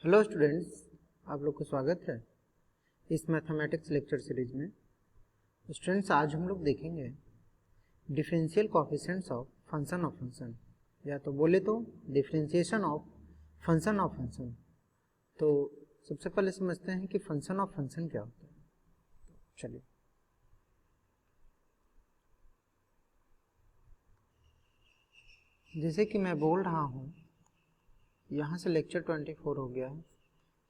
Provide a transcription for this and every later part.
Hello students, आप लोग को स्वागत है इस मैथमेटिक्स लेक्चर सीरीज में। स्टूडेंट्स, आज हम लोग देखेंगे differential coefficients of function of function, या तो बोले तो डिफरेंशिएशन ऑफ फंक्शन। तो सबसे पहले समझते हैं कि फंक्शन ऑफ फंक्शन क्या होता है। चलिए, जैसे कि मैं बोल रहा हूँ, यहाँ से लेक्चर 24 हो गया है।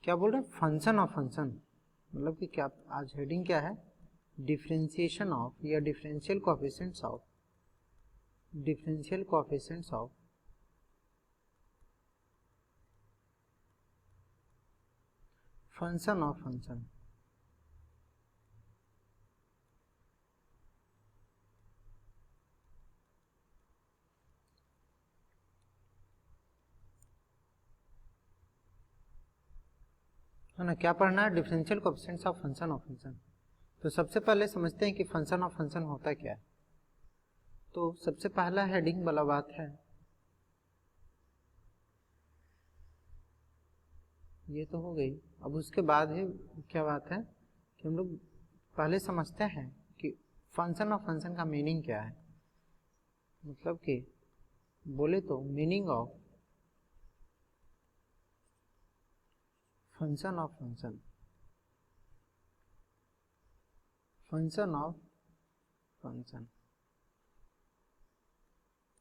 क्या बोल रहे हैं? फंक्शन ऑफ फंक्शन, मतलब कि क्या आज हेडिंग क्या है? डिफरेंशिएशन ऑफ या differential coefficients of function of function. है ना, क्या पढ़ना है? Differential coefficients of function. तो सबसे पहले समझते हैं कि फंक्शन ऑफ फंक्शन होता क्या है। तो सबसे पहला हेडिंग वाला बात है, ये तो हो गई। अब उसके बाद ही क्या बात है कि हम लोग पहले समझते हैं कि फंक्शन ऑफ फंक्शन का मीनिंग क्या है। मतलब कि बोले तो meaning of function of function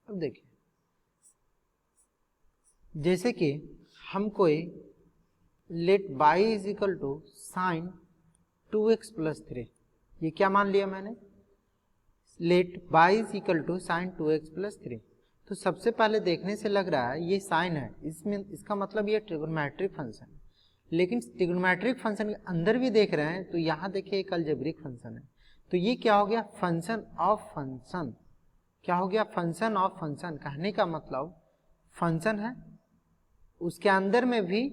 अब देखिए, जैसे कि हम कोई let y is equal to sine 2x plus 3, ये क्या मान लिया मैंने? Let y is equal to sine 2x plus 3। तो सबसे पहले देखने से लग रहा है ये साइन है, इसमें इसका मतलब ये ट्रिगोनोमेट्रिक फंक्शन है। लेकिन ट्रिगोनोमेट्रिक फंक्शन के अंदर भी देख रहे हैं तो यहाँ देखिए एक अलजेब्रिक फंक्शन है। तो ये क्या हो गया? Function of function. क्या हो गया? Function of function. कहने का मतलब फंक्शन है, उसके अंदर में भी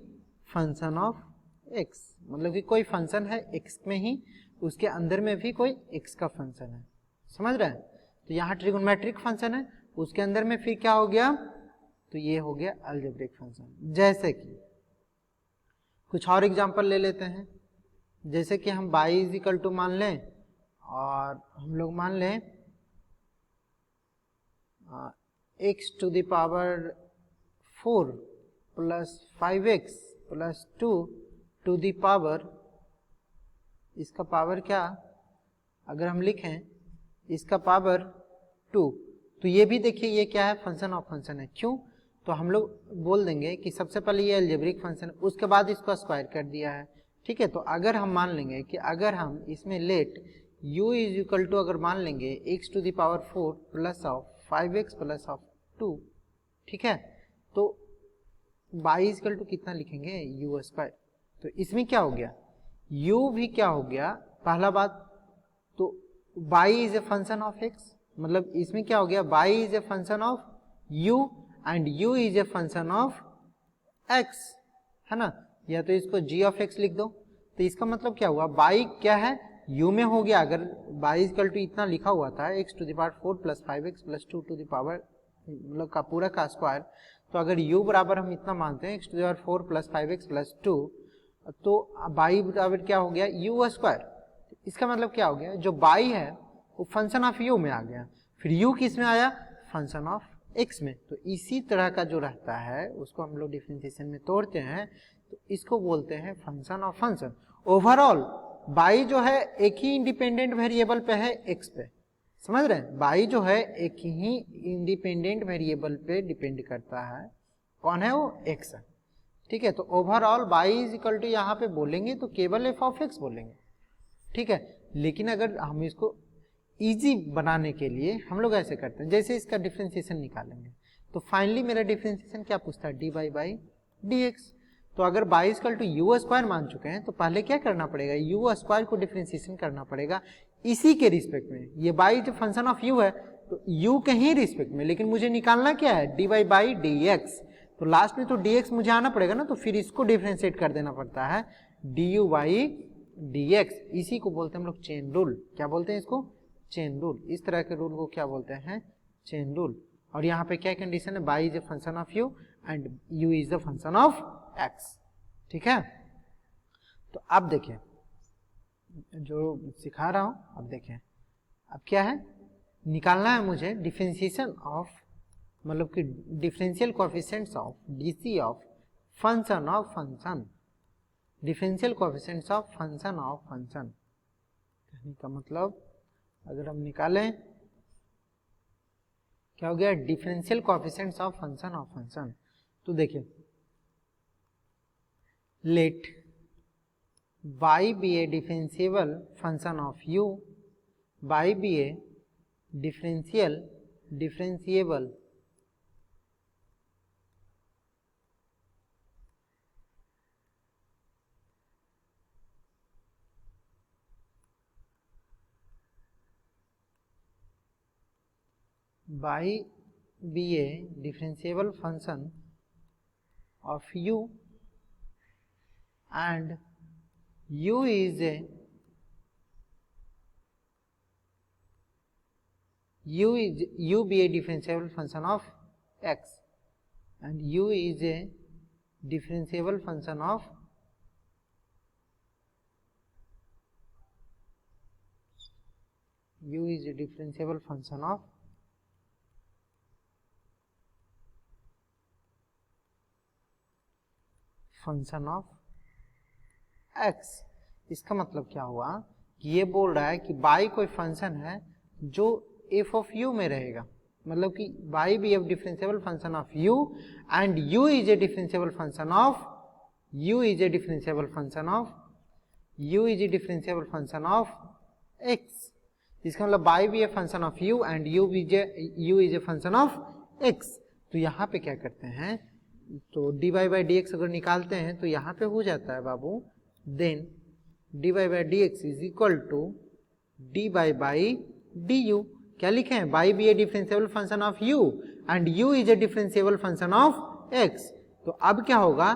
फंक्शन ऑफ x, मतलब कि कोई फंक्शन है x में ही, उसके अंदर में भी कोई x का फंक्शन है। समझ रहे हैं? तो यहाँ ट्रिगोनोमेट्रिक फंक्शन है, उसके अंदर में फिर क्या हो गया? तो ये हो गया अलजेब्रिक फंक्शन। जैसे कि कुछ और एग्जांपल ले लेते हैं। जैसे कि हम y इज इक्वल टू मान लें, और हम लोग मान लें x to the power 4 plus 5x plus 2 to the power, इसका पावर क्या अगर हम लिखें, इसका पावर 2। तो ये भी देखिए ये क्या है? फंक्शन ऑफ फंक्शन है। क्यों? तो हम लोग बोल देंगे कि सबसे पहले ये अलजेब्रिक फंक्शन है, उसके बाद इसको स्क्वायर कर दिया है। ठीक है, तो अगर हम मान लेंगे कि अगर हम इसमें let u is equal to अगर मान लेंगे x to the power 4 plus of 5x plus of 2, ठीक है, तो y इज इक्वल टू कितना लिखेंगे? u square. तो इसमें क्या हो गया? u भी क्या हो गया? पहला बात तो y is a function of x, मतलब इसमें क्या हो गया? y is a function of u and u is a function of x, है ना। या तो इसको g ऑफ x लिख दो। तो इसका मतलब क्या हुआ? y क्या है? u में हो गया। अगर y इज इक्वल टू इतना लिखा हुआ था x to the power 4 plus 5x plus 2 to the power, मतलब का पूरा का स्क्वायर, तो अगर u बराबर हम इतना मानते हैं x to the power 4 plus 5x plus 2, तो y बराबर क्या हो गया? u square. इसका मतलब क्या हो गया? जो y है वो फंक्शन ऑफ u में आ गया, फिर u किस में आया? फंक्शन ऑफ x में। तो इसी तरह का जो रहता है उसको हम लोग डिफरेंशिएशन में तोड़ते हैं, तो इसको बोलते हैं function of function. Overall y जो है एक ही इंडिपेंडेंट वेरिएबल पे है, x पे। समझ रहे हैं? y जो है एक ही इंडिपेंडेंट वेरिएबल पे डिपेंड करता है। कौन है वो? x है। ठीक है, तो overall y is equal to यहाँ पे बोलेंगे तो केवल f ऑफ x बोलेंगे। ठीक है, लेकिन अगर हम इसको इजी बनाने के लिए हम लोग ऐसे करते हैं, जैसे इसका डिफरेंशिएशन निकालेंगे तो फाइनली मेरा डिफरेंशिएशन क्या पूछता है? dy by dx। तो अगर y equal to u square मान चुके हैं तो पहले क्या करना पड़ेगा? u स्क्वायर को डिफरेंशिएशन करना पड़ेगा इसी के रिस्पेक्ट में। ये y जो फंक्शन ऑफ u है तो u के ही रिस्पेक्ट में, लेकिन मुझे निकालना क्या है? dy by dx। तो लास्ट में तो dx मुझे आना पड़ेगा ना, तो फिर इसको डिफरेंशिएट कर देना पड़ता है du बाई dx। इसी को बोलते हैं हम लोग चेन रूल। क्या बोलते हैं इसको? Chain rule. इस तरह के रूल को क्या बोलते हैं? Chain rule. और यहाँ पे क्या कंडीशन है? y is a function of u and u is the function of x। ठीक है। तो अब देखें जो सिखा रहा हूं, अब देखें अब क्या है, निकालना है मुझे डिफरेंशिएशन ऑफ, मतलब कि differential coefficients of DC of function of function, differential coefficients of function. कहने का मतलब अगर हम निकालें क्या हो गया, डिफरेंशियल कोएफिशिएंट्स ऑफ फंक्शन। तो देखिए late y be a differentiable function of u, y be a differentiable y be a differentiable function of u and u is a u be a differentiable function of x and u is a differentiable function of u is a differentiable function of x। इसका मतलब क्या हुआ कि ये बोल रहा है कि y कोई फंक्शन है जो f ऑफ u में रहेगा, मतलब कि y भी एक differentiable function of u and u is a differentiable function of x। इसका मतलब y भी ए function of u and u is a function of x। तो यहाँ पे क्या करते हैं, तो dy बाई dx अगर निकालते हैं तो यहाँ पे हो जाता है बाबू, then dy by dx is equal to dy by du। क्या लिखे हैं, y भी a differentiable function of u and u is a differentiable function of x। तो अब क्या होगा,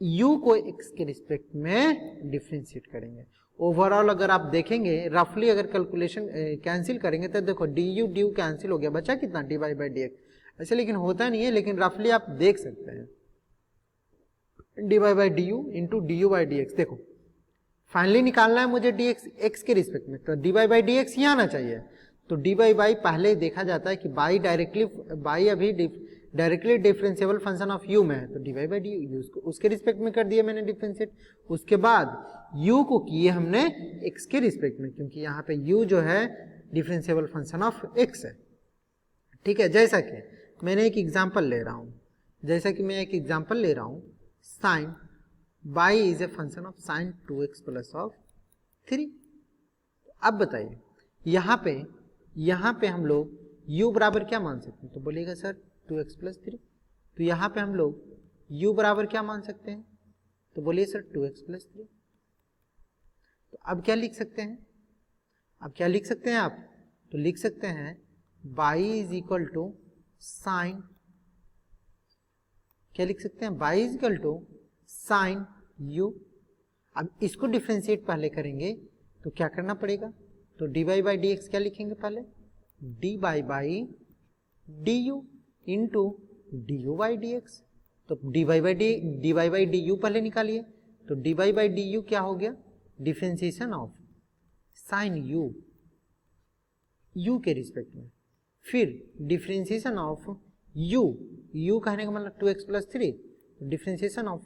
u को x के रिस्पेक्ट में डिफरेंशिएट करेंगे। ओवरऑल अगर आप देखेंगे रफली अगर कैलकुलेशन कैंसिल करेंगे तो देखो du कैंसिल हो गया, बचा कितना dy बाई dx। ऐसे लेकिन होता नहीं है, लेकिन रफली आप देख सकते हैं dy by du into du by dx। देखो फाइनली निकालना है मुझे dx x के रिस्पेक्ट में, तो dy बाई dx ही आना चाहिए। तो dy बाई पहले देखा जाता है कि y अभी directly differentiable function of u में है, तो dy बाई du उसके रिस्पेक्ट में कर दिया मैंने डिफरेंशिएट। उसके बाद u को किए हमने x के रिस्पेक्ट में, क्योंकि यहाँ पे u जो है डिफरेंशिएबल फंक्शन ऑफ x है। ठीक है, जैसा कि मैंने एक एग्जांपल ले रहा हूं, sine y is a function of sine 2x plus of 3। अब बताइए यहाँ पे हम लोग u बराबर क्या मान सकते हैं, तो बोलिएगा सर 2x प्लस 3। तो यहाँ पे हम लोग u बराबर क्या मान सकते हैं, तो बोलिए सर 2x प्लस 3। तो अब क्या लिख सकते हैं, आप तो लिख सकते हैं y is equal to sine, क्या लिख सकते हैं, y is equal to sine u। अब इसको डिफरेंशिएट पहले करेंगे तो क्या करना पड़ेगा, तो dy बाई dx क्या लिखेंगे पहले, dy by du into du by dx। तो dy बाई du पहले निकालिए, तो dy बाई du क्या हो गया, डिफरेंशिएशन ऑफ साइन u के रिस्पेक्ट में, फिर डिफरेंशिएशन ऑफ u कहने का मतलब 2x plus 3, differentiation of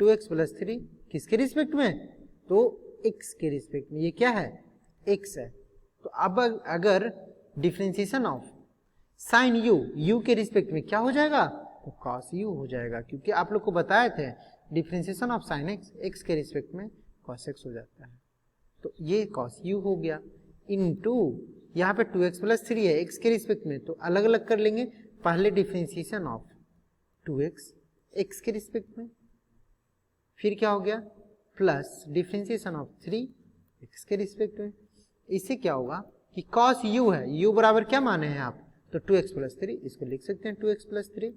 2x plus 3 किसके रिस्पेक्ट में, तो x के रिस्पेक्ट में। ये क्या है, x है। तो अब अगर डिफरेंशिएशन ऑफ साइन u के रिस्पेक्ट में क्या हो जाएगा, तो cos u हो जाएगा, क्योंकि आप लोग को बताए थे डिफरेंशिएशन ऑफ साइन x के रिस्पेक्ट में cos x हो जाता है। तो ये cos u हो गया इनटू यहाँ पे 2x प्लस 3 है x के रिस्पेक्ट में, तो अलग अलग कर लेंगे, पहले डिफरेंशिएशन ऑफ 2x x के रिस्पेक्ट में, फिर क्या हो गया प्लस डिफरेंशिएशन ऑफ 3 x के रिस्पेक्ट में। इससे क्या होगा कि cos u है, u बराबर क्या माने हैं आप, तो 2x प्लस 3, इसको लिख सकते हैं 2x प्लस 3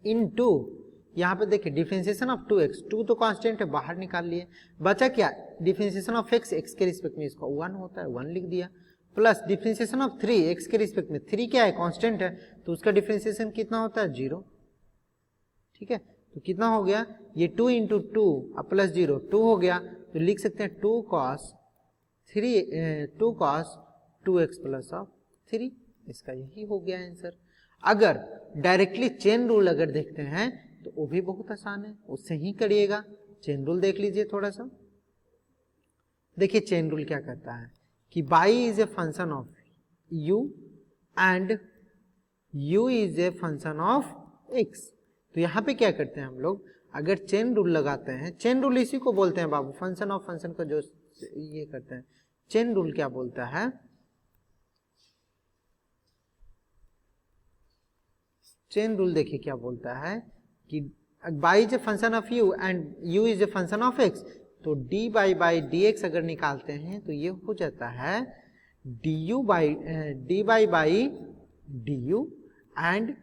इनटू यहाँ पे देखिए डिफरेंशिएशन ऑफ 2x, 2 तो कांस्टेंट है बाहर निकाल लिए, बचा क्या डिफरेंशिएशन ऑफ x के रिस्पेक्ट में, इसको 1 होता है 1 लिख दिया, प्लस डिफरेंशिएशन ऑफ 3 x के रिस्पेक्ट में, 3 क्या है कांस्टेंट है, तो उसका डिफरेंशिएशन कितना होता है 0। ठीक है, तो कितना हो गया, ये 2 इंटू 2 प्लस 0 2 हो गया, तो लिख सकते हैं 2 cos 2x प्लस ऑफ 3, इसका यही हो गया आंसर। अगर डायरेक्टली चेन रूल अगर देखते हैं तो वो भी बहुत आसान है, उससे ही करिएगा। चेन रूल देख लीजिए थोड़ा सा, देखिए चेन रूल क्या कहता है कि y is a function of u and u is a function of x। तो यहाँ पे क्या करते हैं हम लोग, अगर चेन रूल लगाते हैं, चेन रूल इसी को बोलते हैं बाबू, फंक्शन ऑफ फंक्शन को जो ये करते हैं, चेन रूल क्या बोलता है, चेन रूल देखिए क्या बोलता है कि y is a function of u and u is a function of x, तो dy बाई dx अगर निकालते हैं तो ये हो जाता है dy by du and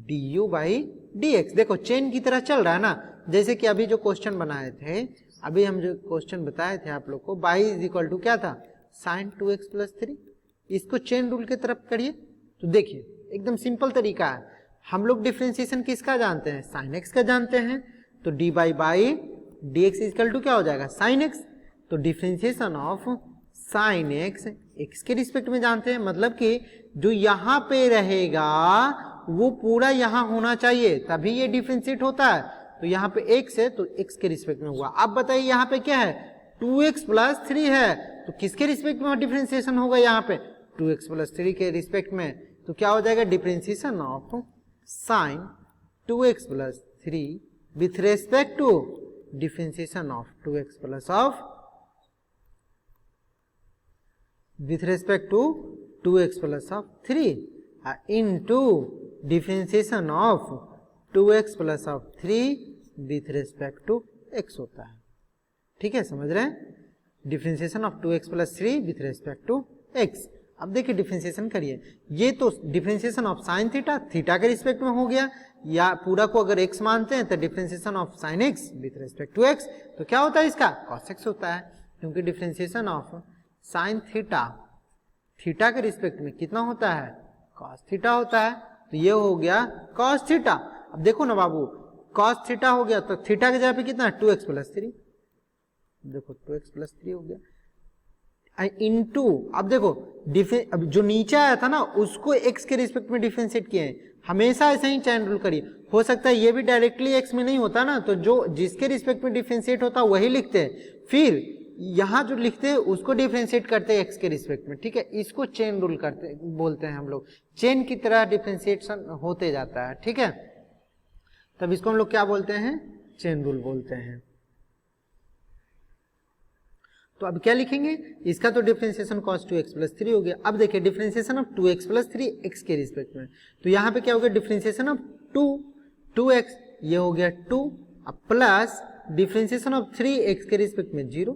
du by dx। देखो चेन की तरह चल रहा है ना, जैसे कि अभी जो क्वेश्चन बनाए थे, अभी हम जो क्वेश्चन बताए थे आप लोग को, y इज इक्वल टू क्या था, sin 2x प्लस 3, इसको चेन रूल की तरफ करिए तो देखिए एकदम सिंपल तरीका है। हम लोग डिफरेंशिएशन किसका जानते हैं, sin x का जानते हैं, तो dy by dx equal to क्या हो जाएगा, sin x। तो differentiation of sin x x के रिस्पेक्ट में जानते हैं, मतलब कि जो यहाँ पे रहेगा वो पूरा यहाँ होना चाहिए तभी ये डिफरेंशिएट होता है। तो यहाँ पे x है तो x के रिस्पेक्ट में हुआ। अब बताइए यहाँ पे क्या है, 2x प्लस 3 है, तो किसके रिस्पेक्ट में डिफरेंशिएशन होगा, यहाँ पे 2x प्लस 3 के रिस्पेक्ट में, तो क्या हो जाएगा, differentiation of sin 2x plus 3 with respect to differentiation of 2x plus of with respect to 2x plus of 3 into differentiation of 2x plus of 3 with respect to x होता है। ठीक है, समझ रहे हैं, differentiation of 2x plus 3 with respect to x। अब देखिए differentiation करिए, ये तो differentiation of sine theta, theta के रिस्पेक्ट में हो गया, या पूरा को अगर x मानते हैं तो differentiation of sine x with respect to x, तो क्या होता है इसका, cos x होता है, क्योंकि differentiation of sine theta, theta के रिस्पेक्ट में कितना होता है, cos थीटा होता है, तो ये हो गया cos थीटा। अब देखो ना बाबू, cos थीटा हो गया तो थीटा के जगह पे कितना है, 2x प्लस 3, देखो 2x प्लस 3 हो गया इनटू, अब देखो अब जो नीचे आया था ना उसको x के रिस्पेक्ट में डिफरेंशिएट किए हैं, हमेशा ऐसे ही चेन रूल करिए। हो सकता है ये भी डायरेक्टली x में नहीं होता ना, तो जो जिसके रिस्पेक्ट में डिफरेंशिएट होता है वही लिखते हैं, फिर यहाँ जो लिखते हैं उसको डिफरेंशिएट करते हैं x के रिस्पेक्ट में। ठीक है, इसको चेन रूल करते बोलते हैं हम लोग, चेन की तरह डिफरेंशिएशन होते जाता है। ठीक है, तब इसको हम लोग क्या बोलते हैं, चेन रूल बोलते हैं। तो अब क्या लिखेंगे, इसका तो डिफरेंशिएशन cos 2x प्लस 3 हो गया। अब देखिए differentiation of 2x plus 3 x के रिस्पेक्ट में, तो यहाँ पे क्या हो गया, डिफरेंशिएशन ऑफ 2x, ये हो गया 2, अब प्लस डिफरेंशिएशन ऑफ 3x के रिस्पेक्ट में 0,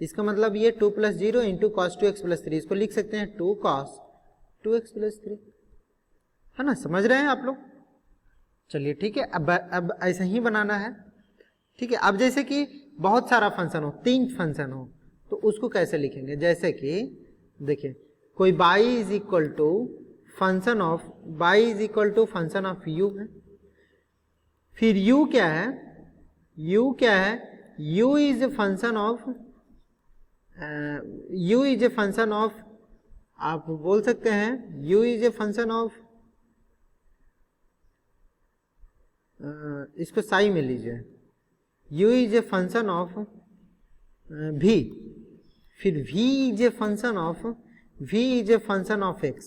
इसका मतलब ये 2 plus 0 into cos 2x plus 3, इसको लिख सकते हैं 2 cos 2x प्लस 3, है ना, समझ रहे हैं आप लोग। चलिए ठीक है, अब ऐसा ही बनाना है। ठीक है, अब जैसे कि बहुत सारा फंक्शन हो, 3 फंक्शन हो, तो उसको कैसे लिखेंगे, जैसे कि देखिए कोई y is equal to function of u है, फिर u क्या है, u is a function of आप बोल सकते हैं u is a function of, इसको साई में लीजिए, u is a function of v, फिर v is a function of x।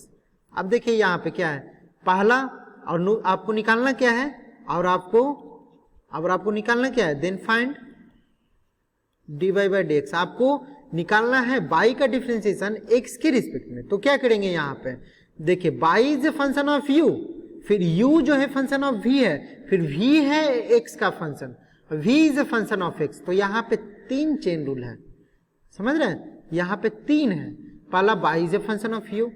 अब देखिए यहाँ पे क्या है, पहला और आपको निकालना क्या है, और आपको निकालना क्या है, then find dy by dx, आपको निकालना है y का डिफरेंशिएशन x के रिस्पेक्ट में। तो क्या करेंगे यहाँ पे, देखिए y is a function of u, फिर u जो है फंक्शन ऑफ v है, फिर v है x का function, v is a function of x। तो यहाँ पे 3 चेन रूल है, समझ रहे हैं, यहाँ पे 3 है, पहला y is a function of u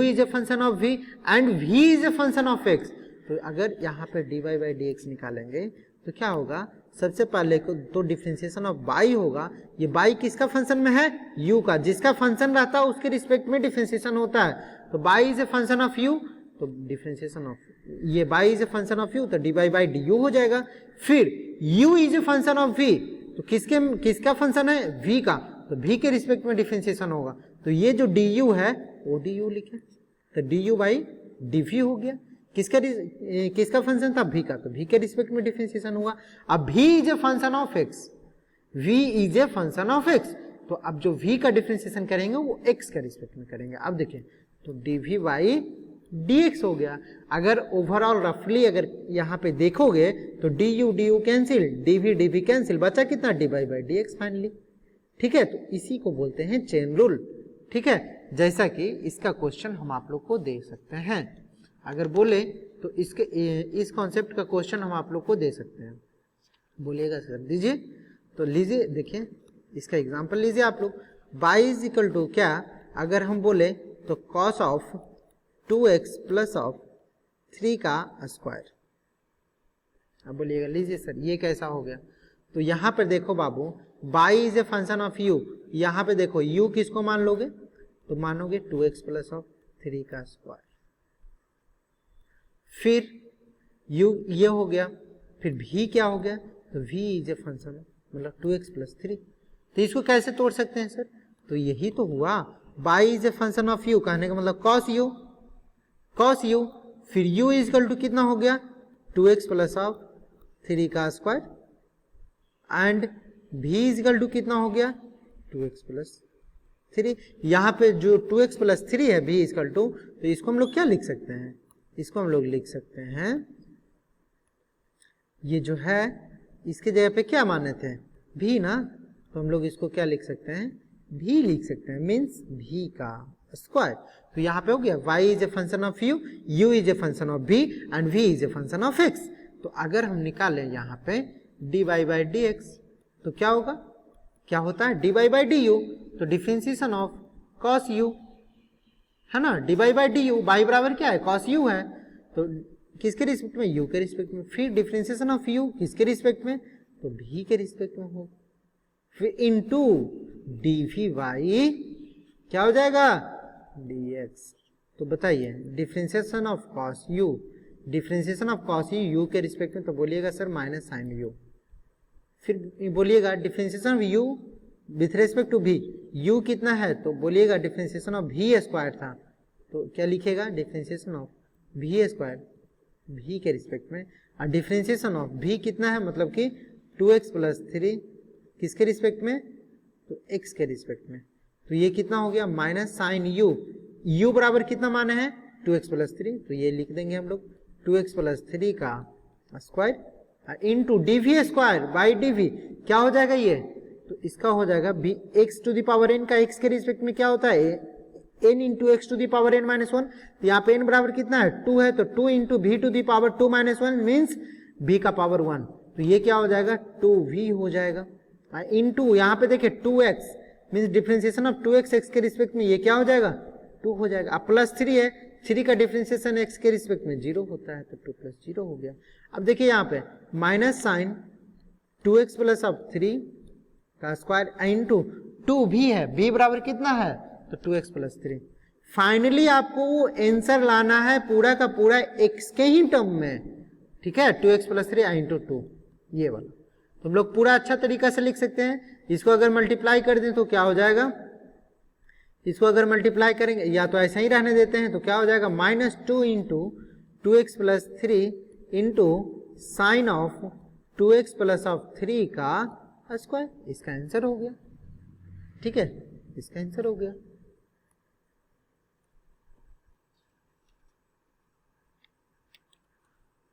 is a function of v and v is a function of x। तो अगर यहाँ पे dy बाई dx निकालेंगे तो क्या होगा, सबसे पहले को तो डिफरेंशिएशन ऑफ y होगा, ये y किसका फंक्शन में है, u का, जिसका फंक्शन रहता है उसके रिस्पेक्ट में डिफरेंशिएशन होता है, तो y is a function of u, तो डिफरेंशिएशन ऑफ ये y is a function of u तो dy बाई du हो जाएगा। फिर u is a function of v तो किसका फंक्शन है, v का, तो v के रिस्पेक्ट में डिफरेंशिएशन होगा। तो ये जो du है वो du लिखे तो du बाई dv हो गया। किसका फंक्शन था, v का, तो v के रिस्पेक्ट में डिफरेंशिएशन हुआ। अब v is a function of x, v is a function of x, तो अब जो v का डिफरेंशिएशन करेंगे वो x के रिस्पेक्ट में करेंगे। अब देखिए तो dv बाई dx हो गया। अगर ओवरऑल रफली अगर यहाँ पे देखोगे तो du कैंसिल, dv कैंसिल, बचा कितना dy बाई dx फाइनली। ठीक है, तो इसी को बोलते हैं चेन रूल। ठीक है, जैसा कि इसका क्वेश्चन हम आप लोग को दे सकते हैं। अगर बोले तो इस कॉन्सेप्ट का क्वेश्चन हम आप लोग को दे सकते हैं। बोलिएगा सर दीजिए, तो लीजिए देखिए इसका एग्जांपल लीजिए आप लोग। y इज इक्वल टू क्या, अगर हम बोले तो cos of 2x plus of 3 का स्क्वायर। अब बोलिएगा लीजिए सर ये कैसा हो गया, तो यहाँ पर देखो बाबू y is a function of u, यहाँ पे देखो u किसको मान लोगे, तो मानोगे 2x प्लस ऑफ 3 का स्क्वायर। फिर u ये हो गया, फिर v क्या हो गया, तो v इज ए फंक्शन मतलब 2x प्लस 3। तो इसको कैसे तोड़ सकते हैं सर, तो यही तो हुआ y is a function of u, कहने का मतलब cos u, फिर u इज इक्वल टू कितना हो गया 2x प्लस ऑफ 3 का square, and v is equal to कितना हो गया 2x प्लस 3। यहाँ पे जो 2x प्लस 3 है v इज इक्वल टू, तो इसको हम लोग क्या लिख सकते हैं, इसको हम लोग लिख सकते हैं, ये जो है इसके जगह पे क्या माने थे v ना, तो हम लोग इसको क्या लिख सकते हैं, v लिख सकते हैं, मीन्स v का स्क्वायर। तो यहाँ पे हो गया y is a function of u is a function of v and v is a function of x। तो अगर हम निकालें यहाँ पे dy बाई dx तो क्या होगा, क्या होता है dy बाई du, तो डिफरेंशिएशन ऑफ cos u है ना, dy बाई du, y बराबर क्या है cos u है, तो किसके रिस्पेक्ट में, u के रिस्पेक्ट में। फिर डिफरेंशिएशन ऑफ u किसके रिस्पेक्ट में, तो v के रिस्पेक्ट में होगा। फिर इनटू dv बाई क्या हो जाएगा dx। तो बताइए differentiation of cos u, differentiation of cos u के रिस्पेक्ट में, तो बोलिएगा सर माइनस साइन u। फिर बोलिएगा differentiation of u with respect to v, u कितना है, तो बोलिएगा डिफरेंशिएशन ऑफ v स्क्वायर था, तो क्या लिखेगा differentiation of v square v के रिस्पेक्ट में, और डिफरेंशिएशन ऑफ v कितना है, मतलब कि 2x प्लस 3 किसके रिस्पेक्ट में, तो x के रिस्पेक्ट में। तो ये कितना हो गया माइनस साइन u बराबर कितना माने हैं 2x प्लस 3, तो ये लिख देंगे हम लोग 2x प्लस 3 का square into dv square by dv, क्या हो जाएगा ये, तो इसका हो जाएगा x to the power n का x के रिस्पेक्ट में क्या होता है n into x to the power n minus 1, तो यहाँ पे n बराबर कितना है 2 है, तो 2 into v to the power 2 minus 1 means v का पावर 1, तो ये क्या हो जाएगा 2v हो जाएगा। इंटू यहाँ पे देखिए 2x means differentiation of 2x x के रिस्पेक्ट में, ये क्या हो जाएगा 2 हो जाएगा। अब प्लस 3 है, 3 का डिफरेंशिएशन x के रिस्पेक्ट में 0 होता है, तो 2 प्लस 0 हो गया। अब देखिए यहाँ पे minus sign 2x plus of 3 का स्क्वायर इंटू 2v है, v बराबर कितना है, तो 2x प्लस 3। फाइनली आपको वो आंसर लाना है पूरा का पूरा x के ही टर्म में, ठीक है, 2x प्लस 3 इंटू 2 ये वाला, तो हम लोग पूरा अच्छा तरीका से लिख सकते हैं। इसको अगर मल्टीप्लाई कर दें तो क्या हो जाएगा, इसको अगर मल्टीप्लाई करेंगे या तो ऐसा ही रहने देते हैं तो क्या हो जाएगा minus 2 into 2x plus 3 into sine of 2x plus of 3 का स्क्वायर, इसका आंसर हो गया। ठीक है, इसका आंसर हो गया।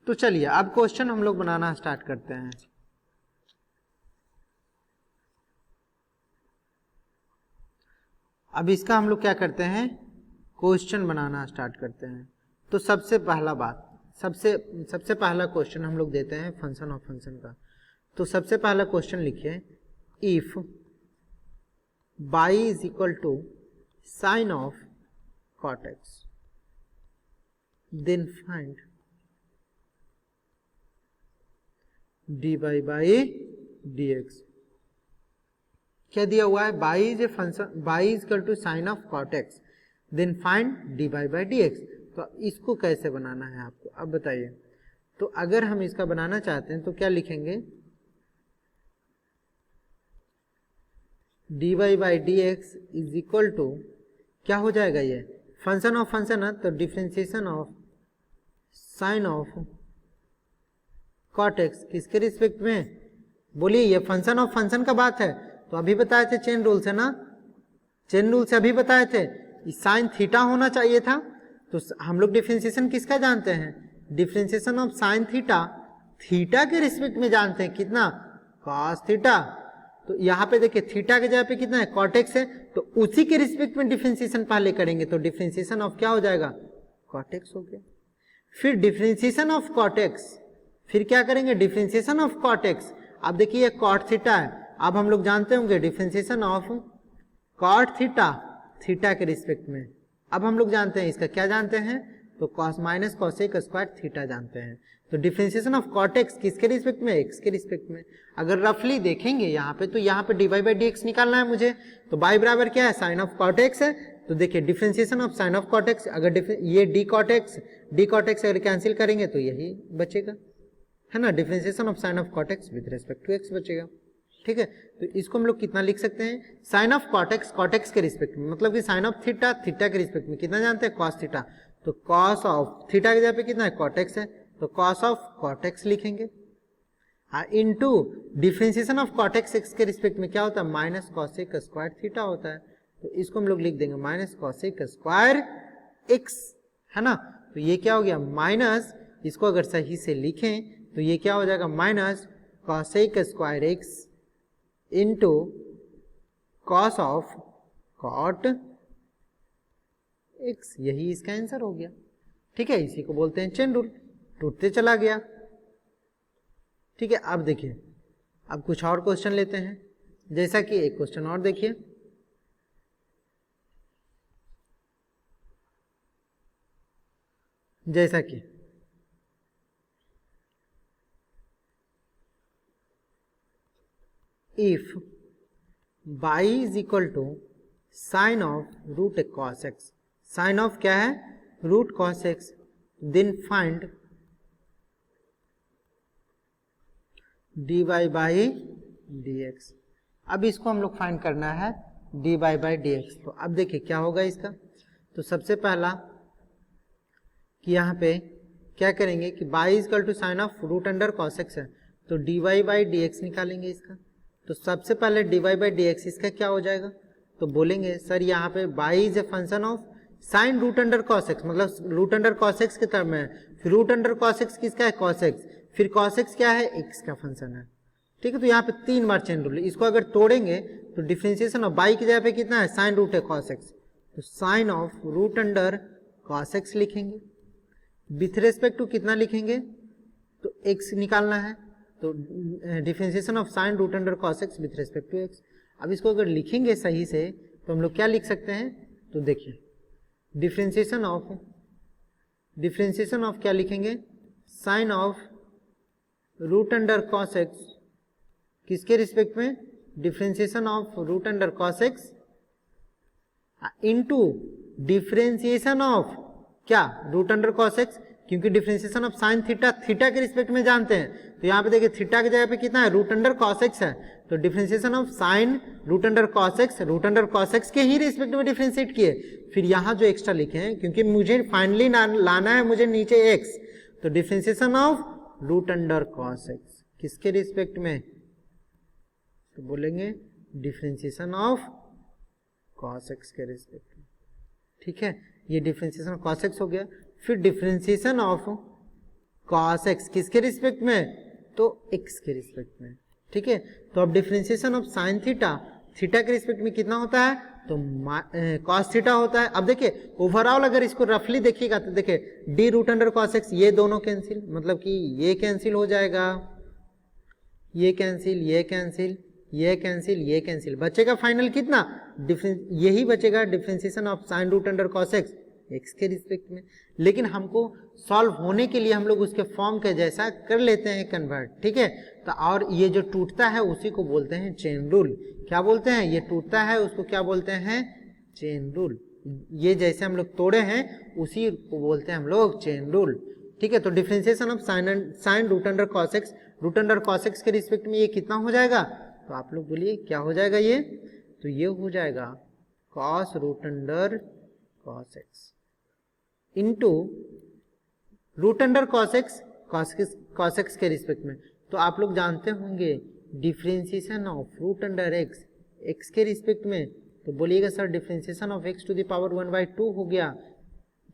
तो चलिए अब क्वेश्चन हम लोग बनाना स्टार्ट करते हैं। अब इसका हम लोग क्या करते हैं, क्वेश्चन बनाना स्टार्ट करते हैं। तो सबसे पहला बात, सबसे पहला क्वेश्चन हम लोग देते हैं फंक्शन ऑफ फंक्शन का। तो सबसे पहला क्वेश्चन लिखिए, if y is equal to sine of cot x then find dy by dx। क्या दिया हुआ है, y is a function, y is equal to sine of cot x then find dy by dx। तो तो इसको कैसे बनाना है आपको, अब बताइए। तो अगर हम इसका बनाना चाहते हैं तो क्या लिखेंगे, dy by d x is equal to क्या हो जाएगा, ये फंक्शन ऑफ फंक्शन है तो differentiation of sine of cot x किसके रिस्पेक्ट में, बोलिए ये फंक्शन ऑफ फंक्शन का बात है। तो अभी बताए थे चेन रूल से ना, चेन रूल से अभी बताए थे साइन थीटा होना चाहिए था। तो हम लोग डिफ्रेंशिएशन किसका जानते हैं, differentiation of sine theta, theta के रिस्पेक्ट में जानते हैं कितना, कॉस थीटा। तो यहाँ पे देखिए थीटा के जगह पे कितना है, कॉट एक्स है, तो उसी के रिस्पेक्ट में डिफ्रेंशिएशन पहले करेंगे। तो डिफ्रेंशिएशन ऑफ क्या हो जाएगा, कॉट एक्स हो गया। फिर डिफ्रेंशिएशन ऑफ कॉट एक्स, फिर क्या करेंगे, डिफ्रेंशिएशन ऑफ कॉट एक्स। अब देखिए ये कॉट थीटा है, अब हम लोग जानते होंगे differentiation of cot theta, theta के रिस्पेक्ट में। अब हम लोग जानते हैं इसका क्या जानते हैं, तो cos minus cosec square theta जानते हैं। तो डिफ्रेंशिएशन ऑफ कॉट एक्स किसके रिस्पेक्ट में, एक्स के रिस्पेक्ट में। अगर रफली देखेंगे यहाँ पे, तो यहाँ पे d y by d x निकालना है मुझे, तो बाई बराबर क्या है, साइन ऑफ कॉट एक्स है। तो देखिए differentiation of sine of cot x, अगर ये डी कॉट एक्स अगर कैंसिल करेंगे तो यही बचेगा, है ना, differentiation of sine of cot x with respect to x बचेगा। ठीक है, तो इसको हम लोग कितना लिख सकते हैं, साइन ऑफ कॉट एक्स के रिस्पेक्ट में, मतलब कि साइन ऑफ थीटा के रिस्पेक्ट में कितना जानते हैं, कॉस थीटा। तो कॉस ऑफ थीटा के जगह पे कितना है, कॉट एक्स है, तो कॉस ऑफ कॉट एक्स लिखेंगे। हाँ, into differentiation of cot x के रिस्पेक्ट में क्या होता है, माइनस कॉसेक स्क्वायर थीटा होता है। तो इसको हम लोग लिख देंगे माइनस कॉसेक स्क्वायर एक्स, है ना। तो ये क्या हो गया, माइनस, इसको अगर सही से लिखें तो ये क्या हो जाएगा, minus cosec square x into cos of cot x, यही इसका आंसर हो गया। ठीक है, इसी को बोलते हैं चेन रूल, टूटते चला गया। ठीक है, अब देखिए, अब कुछ और क्वेश्चन लेते हैं, जैसा कि एक क्वेश्चन और देखिए, जैसा कि if y is equal to sine of root cos x, sine of क्या है, root cos x, then find dy by d x. अब इसको हम लोग फाइंड करना है dy बाई डी एक्स। तो अब देखिए क्या होगा इसका, तो सबसे पहला कि यहाँ पे क्या करेंगे कि y is equal to sine of root under cos x है, तो dy बाई डी एक्स निकालेंगे इसका। तो सबसे पहले dy बाई डी एक्स इसका क्या हो जाएगा, तो बोलेंगे सर यहाँ पे y is a function of sine root under cos x, मतलब रूट अंडर कॉस एक्स के टर्म में है, फिर रूट अंडर कॉस एक्स किसका है, कॉस एक्स, फिर कॉस एक्स क्या है, एक्स का फंक्शन है। ठीक है, तो यहाँ पे 3 बार चेन रूल, इसको अगर तोड़ेंगे तो डिफरेंशिएशन ऑफ y की जगह पे कितना है, साइन रूट है कॉस एक्स, तो sine of root under cos x लिखेंगे। विथ रेस्पेक्ट टू कितना लिखेंगे, तो x निकालना है, तो differentiation of sine root under cos x with respect to x. अब इसको अगर लिखेंगे सही से तो हम लोग क्या लिख सकते हैं, तो देखिए डिफरेंशिएशन ऑफ क्या लिखेंगे, sine of root under cos x किसके रिस्पेक्ट में, differentiation of root under cos x into differentiation of क्या, रूट अंडर कॉस एक्स, क्योंकि डिफरेंशिएशन ऑफ साइन थीटा के रिस्पेक्ट में जानते हैं। तो यहाँ पे देखिए थीटा की जगह पे कितना है, रूट अंडर कॉस एक्स है, तो differentiation of sine root under cos x के ही रिस्पेक्ट में डिफरेंशिएट किए। फिर यहाँ जो एक्स्ट्रा लिखे हैं, क्योंकि मुझे फाइनली लाना है मुझे नीचे एक्स, तो differentiation of root under cos x किसके रिस्पेक्ट में, तो बोलेंगे डिफरेंशिएशन ऑफ कॉस एक्स के रिस्पेक्ट में। ठीक है, ये डिफरेंशिएशन ऑफ कॉस एक्स हो गया। फिर डिफरेंशिएशन ऑफ कॉस एक्स किसके रिस्पेक्ट में, तो एक्स के रिस्पेक्ट में। ठीक है, तो अब डिफरेंशिएशन ऑफ साइन थीटा के रिस्पेक्ट में कितना होता है, तो कॉस थीटा होता है। अब देखिए ओवरऑल अगर इसको रफली देखिएगा तो देखिए d root under cos x, ये दोनों कैंसिल, मतलब कि ये कैंसिल हो जाएगा, ये कैंसिल, ये कैंसिल, ये कैंसिल, ये कैंसिल, बचेगा फाइनल कितना, यही बचेगा differentiation of sine root under cos x x के रिस्पेक्ट में। लेकिन हमको सॉल्व होने के लिए हम लोग उसके फॉर्म के जैसा कर लेते हैं कन्वर्ट। ठीक है, तो और ये जो टूटता है उसी को बोलते हैं चेन रूल। क्या बोलते हैं, ये टूटता है उसको क्या बोलते हैं, चेन रूल। ये जैसे हम लोग तोड़े हैं उसी को बोलते हैं हम लोग चेन रूल। ठीक है, तो differentiation of sine root under cos x, root under cos x के रिस्पेक्ट में ये कितना हो जाएगा, तो आप लोग बोलिए क्या हो जाएगा ये, तो ये हो जाएगा cos root under cos x into root under cos x cos x के रिस्पेक्ट में। तो आप लोग जानते होंगे differentiation of root under x x के रिस्पेक्ट में, तो बोलिएगा sir differentiation of x to the power 1/2 हो गया,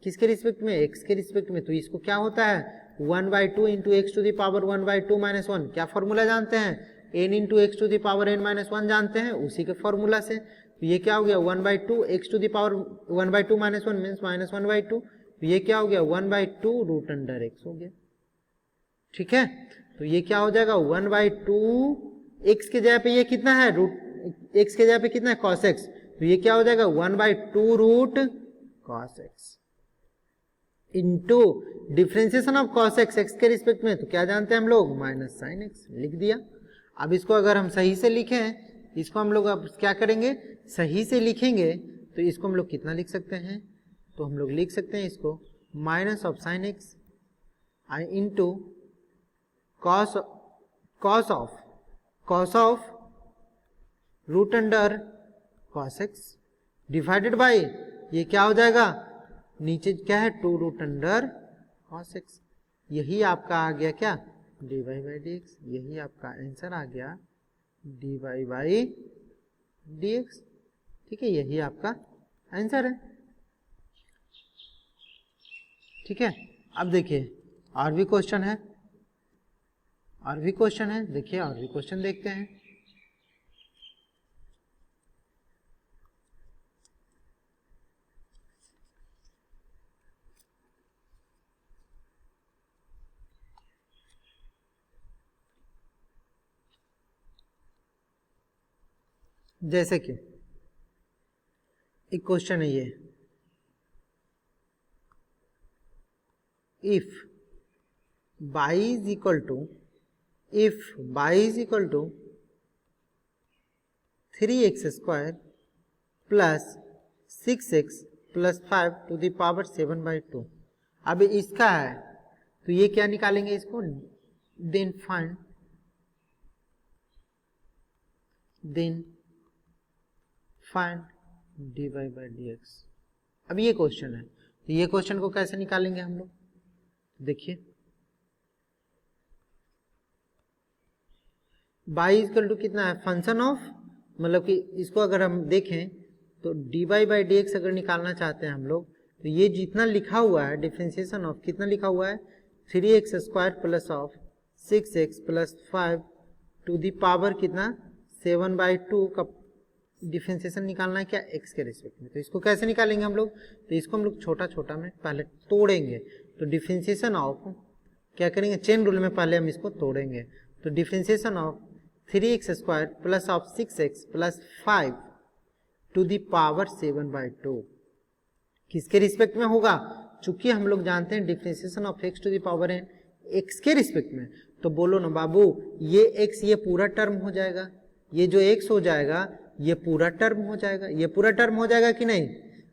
किसके रिस्पेक्ट में, एक्स के रिस्पेक्ट में। तो इसको क्या होता है 1/2 into x to the power 1/2 minus 1, क्या फॉर्मूला जानते हैं, n into x to the power n minus 1 जानते हैं, उसी के फॉर्मूला से। तो ये क्या हो गया 1/2 x to the power 1/2 minus 1 means minus 1/2, तो ये क्या हो गया 1/2 रूट अंडर एक्स हो गया। ठीक है, तो ये क्या हो जाएगा 1/2 एक्स के जगह पे ये कितना है रूट एक्स के जगह पे कितना है कॉस एक्स, तो ये क्या हो जाएगा 1/2 root cos x into differentiation of cos x x के रिस्पेक्ट में, तो क्या जानते हैं हम लोग माइनस साइन एक्स, लिख दिया। अब इसको अगर हम सही से लिखें, इसको हम लोग अब क्या करेंगे सही से लिखेंगे, तो इसको हम लोग कितना लिख सकते हैं, तो हम लोग लिख सकते हैं इसको minus of sine x I into cos of root under cos x divided by ये क्या हो जाएगा, नीचे क्या है 2 रूट अंडर कॉस एक्स, यही आपका आ गया क्या dy बाई डी एक्स, यही आपका आंसर आ गया dy बाई डी एक्स। ठीक है, यही आपका आंसर है। ठीक है, अब देखिए और भी क्वेश्चन है, और भी क्वेश्चन है, देखिए और भी क्वेश्चन देखते हैं। जैसे कि एक क्वेश्चन है ये, if y is equal to 3x square plus 6x plus 5 to the power 7/2। अब इसका है तो ये क्या निकालेंगे इसको, then find dy by dx। अब ये क्वेश्चन है, तो ये क्वेश्चन को कैसे निकालेंगे हम लोग, देखिए y इक्वल टू कितना है फंक्शन ऑफ, मतलब कि इसको अगर हम देखें तो dy बाई dx अगर निकालना चाहते हैं हम लोग, तो ये जितना लिखा हुआ है डिफरेंशिएशन ऑफ कितना लिखा हुआ है 3x square plus of 6x plus 5 to the power कितना 7/2 का डिफरेंशिएशन निकालना है क्या x के रिस्पेक्ट में। तो इसको कैसे निकालेंगे हम लोग, तो इसको हम लोग छोटा छोटा में पहले तोड़ेंगे। तो डिफरेंशिएशन ऑफ क्या करेंगे, चेन रूल में पहले हम इसको तोड़ेंगे। तो differentiation of 3x square plus of 6x plus 5 to the power 7/2 किसके रिस्पेक्ट में होगा, चूंकि हम लोग जानते हैं differentiation of x to the power n x के रिस्पेक्ट में, तो बोलो ना बाबू ये x ये पूरा टर्म हो जाएगा, ये जो x हो जाएगा ये पूरा टर्म हो जाएगा, ये पूरा टर्म हो जाएगा कि नहीं,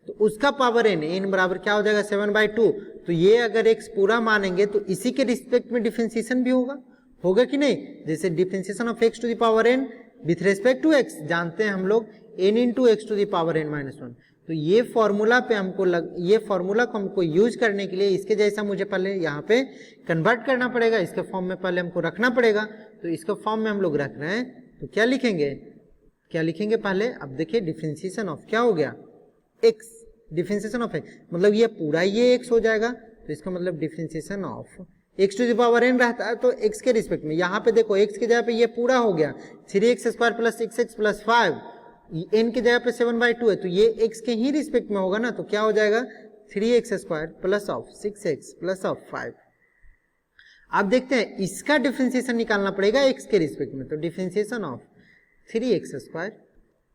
तो उसका पावर n बराबर क्या हो जाएगा 7/2। तो ये अगर x पूरा मानेंगे तो इसी के रिस्पेक्ट में डिफरेंशिएशन भी होगा कि नहीं, जैसे differentiation of x to the power n with respect to x जानते हैं हम लोग n into x to the power n minus 1। तो ये फॉर्मूला पे हमको ये फॉर्मूला को हमको यूज करने के लिए इसके जैसा मुझे पहले यहाँ पे कन्वर्ट करना पड़ेगा, इसके फॉर्म में पहले हमको रखना पड़ेगा। तो इसके फॉर्म में हम लोग रख रहे हैं, तो क्या लिखेंगे पहले, अब देखिए डिफरेंशिएशन ऑफ क्या हो गया x, डिफरेंशिएशन ऑफ x मतलब ये पूरा ये x हो जाएगा, तो इसका मतलब differentiation of x to the power n रहता है तो x के रिस्पेक्ट में, यहाँ पे देखो x के जगह पे ये पूरा हो गया 3x square plus 6x plus 5, n के जगह पे 7/2 है तो ये x के ही रिस्पेक्ट में होगा ना, तो क्या हो जाएगा 3x square plus of 6x plus of 5। आप देखते हैं इसका डिफरेंशिएशन निकालना पड़ेगा x के रिस्पेक्ट में, तो differentiation of 3x square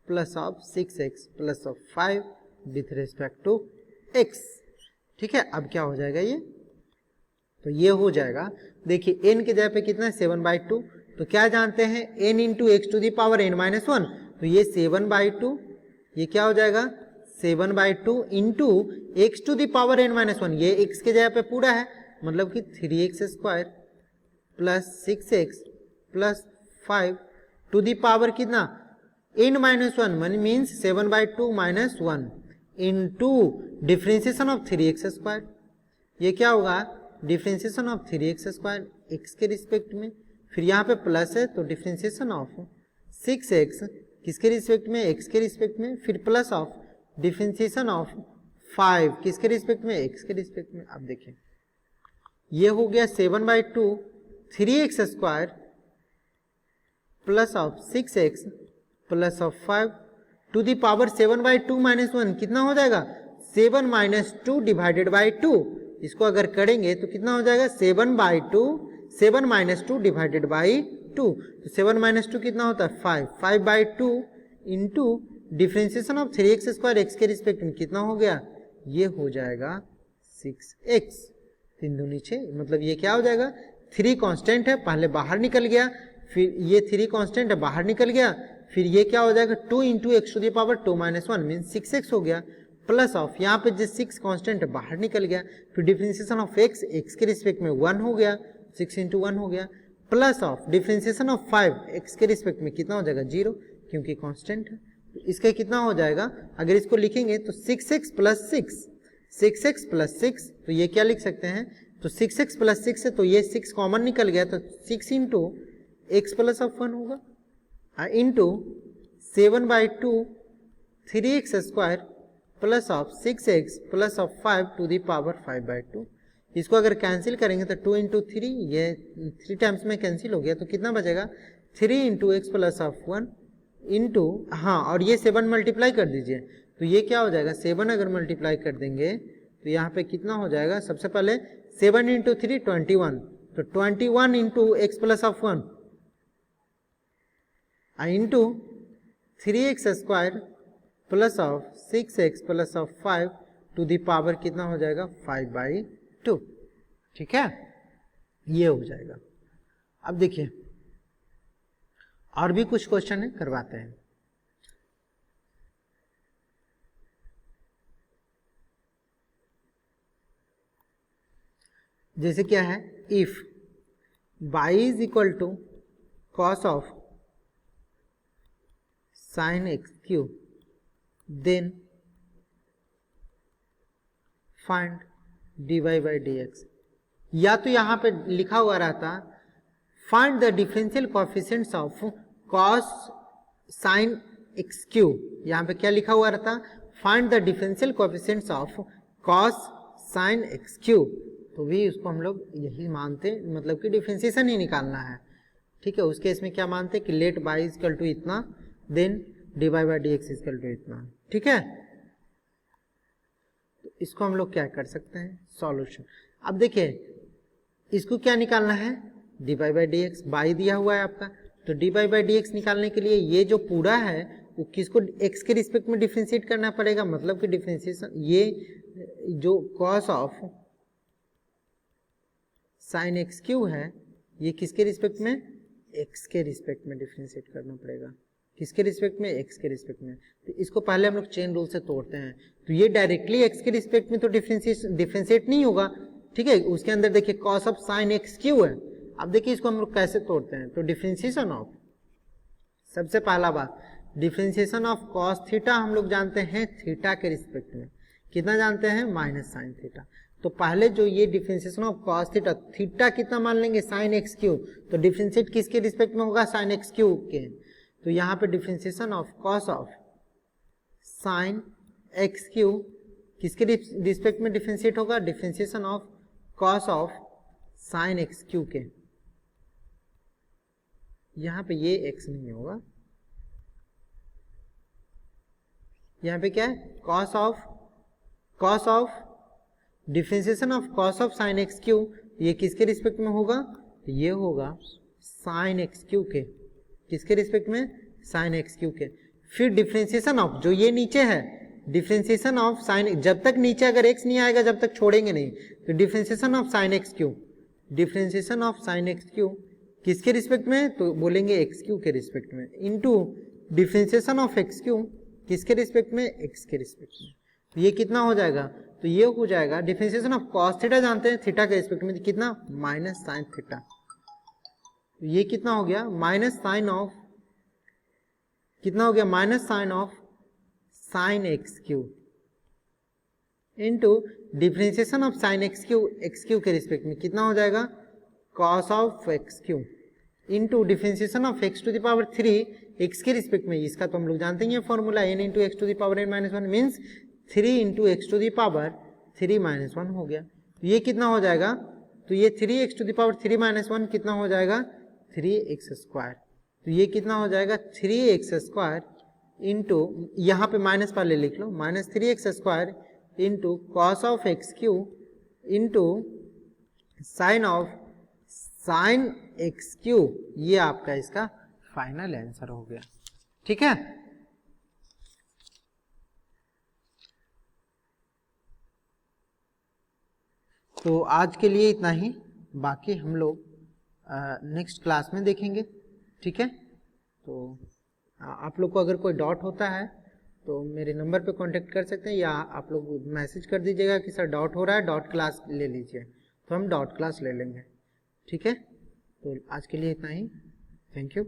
plus of 6x plus of 5 with respect to x। ठीक है, अब क्या हो जाएगा ये, तो ये हो जाएगा, देखिए n के जगह पे कितना है 7/2, तो क्या जानते हैं n into x to the power n minus 1, तो ये 7/2 ये क्या हो जाएगा 7/2 into x to the power n-1, ये x के जगह पे पूरा है, मतलब कि 3x² plus 6x plus 5 to the power कितना n-1 means 7/2 minus 1 into differentiation of 3x², ये क्या होगा डिफ्रेंसिएशन ऑफ 3x² x के रिस्पेक्ट में, फिर यहाँ पे प्लस है तो डिफ्रेंसिएशन ऑफ 6x किसके रिस्पेक्ट में x के रिस्पेक्ट में, फिर प्लस ऑफ डिफ्रेंसिएशन ऑफ 5 किसके रिस्पेक्ट में x के रिस्पेक्ट में। अब देखिए ये हो गया 7/2 3x² plus of 6x plus of 5 to the power 7/2 minus 1 कितना हो जाएगा 7 माइनस 2 डिवाइडेड बाई 2, इसको अगर करेंगे तो कितना हो जाएगा 7/2 7 माइनस 2 डिवाइडेड बाई 2, तो 7 माइनस 2 कितना होता है 5, 5/2 into differentiation of 3x² x के रिस्पेक्ट में कितना हो गया, ये हो जाएगा 6x, 3 दूनी 6, मतलब ये क्या हो जाएगा 3 कांस्टेंट है, पहले बाहर निकल गया, फिर ये 3 कांस्टेंट है बाहर निकल गया, फिर ये क्या हो जाएगा 2 into x to the power 2 minus 1 mean 6x हो गया, प्लस ऑफ यहाँ पे जो 6 कांस्टेंट है बाहर निकल गया, फिर डिफ्रेंसिएशन ऑफ x x के रिस्पेक्ट में 1 हो गया, 6 इंटू 1 हो गया, plus of differentiation of 5 x के रिस्पेक्ट में कितना हो जाएगा 0 क्योंकि कांस्टेंट है, तो इसका कितना हो जाएगा अगर इसको लिखेंगे तो 6x प्लस 6 प्लस 6, तो ये क्या लिख सकते हैं, तो 6x प्लस 6 है तो ये 6 कॉमन निकल गया, तो 6 इंटू एक्स प्लस ऑफ 1 होगा into 7/2 3x² plus of 6x plus of 5 to the power 5/2, इसको अगर कैंसिल करेंगे तो 2 इंटू 3 ये 3 टाइम्स में कैंसिल हो गया, तो कितना बचेगा 3 into x plus of 1 into, हाँ और ये 7 मल्टीप्लाई कर दीजिए, तो ये क्या हो जाएगा 7 अगर मल्टीप्लाई कर देंगे तो यहाँ पे कितना हो जाएगा, सबसे पहले 7 इंटू 3 21, तो 21 into x plus of 1 into 3x² plus of 6x plus of 5 to the power कितना हो जाएगा 5/2, ठीक है ये हो जाएगा। अब देखिए और भी कुछ क्वेश्चन है करवाते हैं। जैसे क्या है, if y is equal to cos of sin x³ then find dy by dx, या तो यहां पे लिखा हुआ रहता find the differential coefficients of cos sin x³, यहां पे क्या लिखा हुआ रहता find the differential coefficients of cos sin x³, तो भी उसको हम लोग यही मानते, मतलब कि डिफरेंशिएशन ही निकालना है, ठीक है। उस केस में क्या मानते कि लेट y इक्वल टू इतना then dy by dx equal to इतना, ठीक है। तो इसको हम लोग क्या कर सकते हैं सॉल्यूशन। अब देखिए इसको क्या निकालना है dy by dx, y दिया हुआ है आपका, तो dy by dx निकालने के लिए ये जो पूरा है वो किसको x के रिस्पेक्ट में डिफरेंशिएट करना पड़ेगा, मतलब कि डिफरेंशिएशन ये जो cos ऑफ sin x³ है ये किसके रिस्पेक्ट में x के रिस्पेक्ट में डिफरेंशिएट करना पड़ेगा, किसके रिस्पेक्ट में x के रिस्पेक्ट में। तो इसको पहले हम लोग चेन रूल से तोड़ते हैं, तो ये डायरेक्टली x के रिस्पेक्ट में तो डिफरेंशिएट नहीं होगा, ठीक है। उसके अंदर देखिए कॉस ऑफ साइन x³ है। अब देखिए इसको हम लोग कैसे तोड़ते हैं, तो डिफरेंशिएशन ऑफ, सबसे पहला बात डिफरेंशिएशन ऑफ कॉस थीटा हम लोग जानते हैं थीटा के रिस्पेक्ट में, कितना जानते हैं माइनस साइन थीटा। तो पहले जो ये differentiation of cos theta, theta कितना मान लेंगे साइन x³, तो डिफरेंशिएट किसके रिस्पेक्ट में होगा साइन x³ के, तो यहाँ पे differentiation of cos of sine x³ किसके रिस्पेक्ट में डिफरेंशिएट होगा, differentiation of cos of sine x³ के, यहाँ पे ये x नहीं होगा, यहाँ पे क्या है cos of differentiation of cos of sine x³, ये किसके रिस्पेक्ट में होगा, तो ये होगा साइन x³ के, किसके रिस्पेक्ट में साइन x³ के। फिर डिफरेंशिएशन ऑफ जो ये नीचे है डिफरेंशिएशन ऑफ साइन, जब तक नीचे अगर x नहीं आएगा जब तक छोड़ेंगे नहीं, तो differentiation of sign x³ differentiation of sign x³ किसके रिस्पेक्ट में, तो बोलेंगे x³ के रिस्पेक्ट में, इनटू डिफरेंशिएशन ऑफ x³ किसके रिस्पेक्ट में, एक्स के रिस्पेक्ट में। तो ये कितना हो जाएगा, तो ये हो जाएगा डिफरेंशिएशन ऑफ कॉस थीटा जानते हैं, थीटा के रिस्पेक्ट में कितना, माइनस साइन थीटा। तो ये कितना हो गया, माइनस साइन ऑफ, कितना हो गया, minus sine of sine x cube into differentiation of sine x cube के रिस्पेक्ट में कितना हो जाएगा, cos of x cube into differentiation of x to the power 3 x के रिस्पेक्ट में। इसका तो हम लोग जानते हैं formula n into x to the power n minus one means 3 into x to the power 3 minus one हो गया। तो ये कितना हो जाएगा, तो ये 3x to the power 3 minus one कितना हो जाएगा, 3x स्क्वायर। तो ये कितना हो जाएगा, 3x स्क्वायर इंटू, यहाँ पे माइनस वाले लिख लो, minus 3x square into cos of x cube into sine of sine x cube. ये आपका इसका फाइनल आंसर हो गया। ठीक है, तो आज के लिए इतना ही, बाकी हम लोग नेक्स्ट क्लास में देखेंगे। ठीक है, तो आप लोग को अगर कोई डाउट होता है तो मेरे नंबर पे कांटेक्ट कर सकते हैं, या आप लोग मैसेज कर दीजिएगा कि सर डाउट हो रहा है, डाउट क्लास ले लीजिए, तो हम डाउट क्लास ले लेंगे। ठीक है, तो आज के लिए इतना ही, थैंक यू।